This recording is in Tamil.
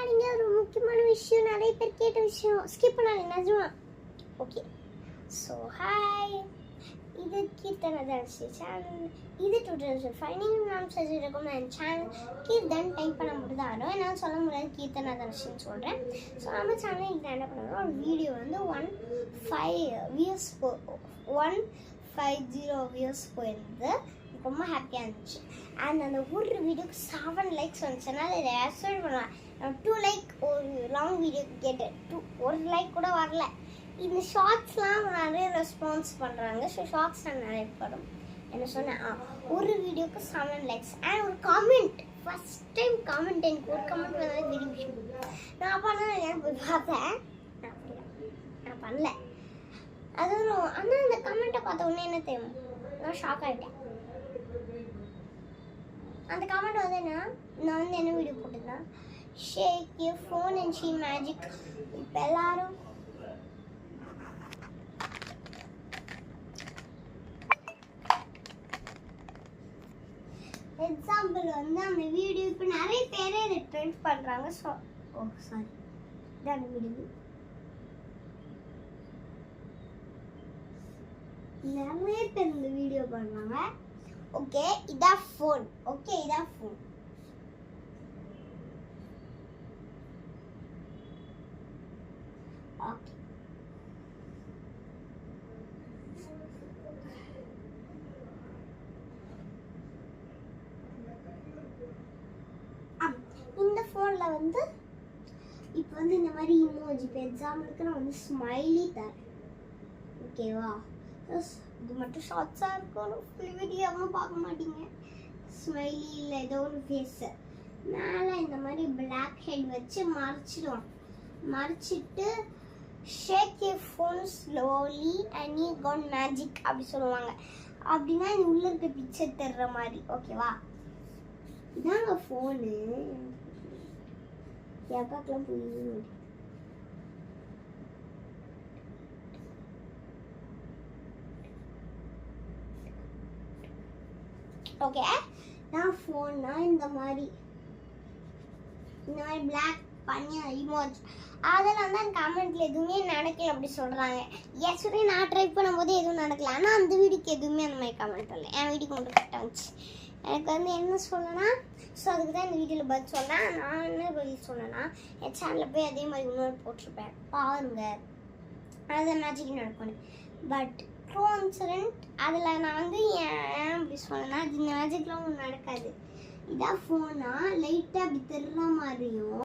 பண்ணாதீங்க, ஒரு முக்கியமான விஷயம், நிறைய பேர் கேட்ட விஷயம், ஸ்கிப் பண்ணாதீங்க நிஜமா. ஓகே, ஸோ ஹாய், இது கீர்த்தனதர்ஷி சேனல். இது டியூட்டோரியல் ஃபைனிங் நாம் செஞ்சிருக்கோம். என் சேனல் கீர்த்தன் டைப் பண்ண மட்டும் தான் வரும், என்னால் சொல்ல முடியாது கீர்த்தனதர்ஷின்னு சொல்கிறேன். ஸோ நம்ம சேனல் இங்கே என்ன பண்ணுறோம், ஒரு வீடியோ வந்து 150 வியூஸ் போயிருந்து ரொம்ப ஹாப்பியாக இருந்துச்சு. அண்ட் அந்த ஒரு வீடியோக்கு 7 லைக்ஸ் வந்துச்சுன்னா அதை எக்ஸ்பெக்ட் பண்ணுவேன். 2 லைக் ஒரு லாங் வீடியோக்கு கேட்டேன், 1 லைக் கூட வரல. இந்த ஷார்ட்ஸ்லாம் நிறைய ரெஸ்பான்ஸ் பண்ணுறாங்க. ஸோ ஷார்ட்ஸ் நான் நிறைய படம் என்ன சொன்னேன், ஒரு வீடியோக்கு 7 லைக்ஸ் அண்ட் ஒரு காமெண்ட். ஃபஸ்ட் டைம் காமெண்ட், எனக்கு ஒரு கமெண்ட் வந்தாலே பெரிய விஷயம். நான் பண்ண போய் பார்த்தேன், நான் பண்ணல. அதுவும் ஆனால் அந்த கமெண்ட்டை பார்த்த உடனே என்ன தெரியும், நான் ஷாக் ஆகிட்டேன். அந்த கமெண்ட் வந்து என்ன, நான் வந்து என்ன வீடியோ போட்டிருந்தேன், shake you phone and see magic. இப்போ எல்லாரும் எக்ஸாம்பிள் வந்து அந்த வீடியோ இப்போ நிறைய பேரே இதை ட்ரெண்ட் பண்ணுறாங்க. ஸோ சாரி, இதான் வீடியோ நிறைய பேர் இந்த வீடியோ பண்ணுறாங்க. ஓகே, இதான் ஃபோன். ஓகே, இதான் ஃபோன். ஓகே, இந்த ஃபோனில் வந்து இப்போ வந்து இந்த மாதிரி இமோஜி, இப்போ எக்ஸாம்பிளுக்கு நான் வந்து ஸ்மைலி தரேன். ஓகேவா, இது மட்டும் ஷார்ட்ஸாக இருக்கணும், ஃபுல் வீடியோவும் பார்க்க மாட்டீங்க. ஸ்மைலி இல்லை ஏதோ ஒரு ஃபேஸு மேலே இந்த மாதிரி பிளாக் ஹெட் வச்சு மறைச்சிடுவோம். மறைச்சிட்டு shake you phone slowly and you got magic அப்படி சொல்லுவாங்க. அப்படின்னா இது உள்ள இருக்க பிக்சர் தர்ற மாதிரி. ஓகேவா, இதாங்க ஃபோனு. யாருக்காக்கெல்லாம் புரியுது. ஓகே, நான் ஃபோன்னா இந்த மாதிரி பிளாக் பண்ணி இமோஜ் அதெல்லாம் தான் கமெண்ட்ல எதுவுமே நடக்கல அப்படி சொல்கிறாங்க. எஸ்டே நான் ட்ரை பண்ணும்போது எதுவும் நடக்கல, ஆனால் அந்த வீடியோக்கு எதுவுமே அந்த மாதிரி கமெண்ட் வரல. என் வீடியோக்கு மட்டும் கரெக்டாக வந்துச்சு. எனக்கு வந்து என்ன சொல்லணும்னா, ஸோ அதுக்கு தான் இந்த வீடியோவில் பதில் சொன்னேன். நான் என்ன பதில் சொன்னேன்னா, என் சேனலில் போய் அதே மாதிரி இன்னொரு போட்டிருப்பேன் பாருங்கள், அது மேஜிக் நடக்கணும். பட் ட்ரூ இன்சிடென்ட் அதில் நான் வந்து ஏன் அப்படி சொன்னேன்னா, இது மேஜிக்லாம் ஒன்றும் நடக்காது. இதான் ஃபோனா லைட்டாக அப்படி தெரிற மாதிரியும்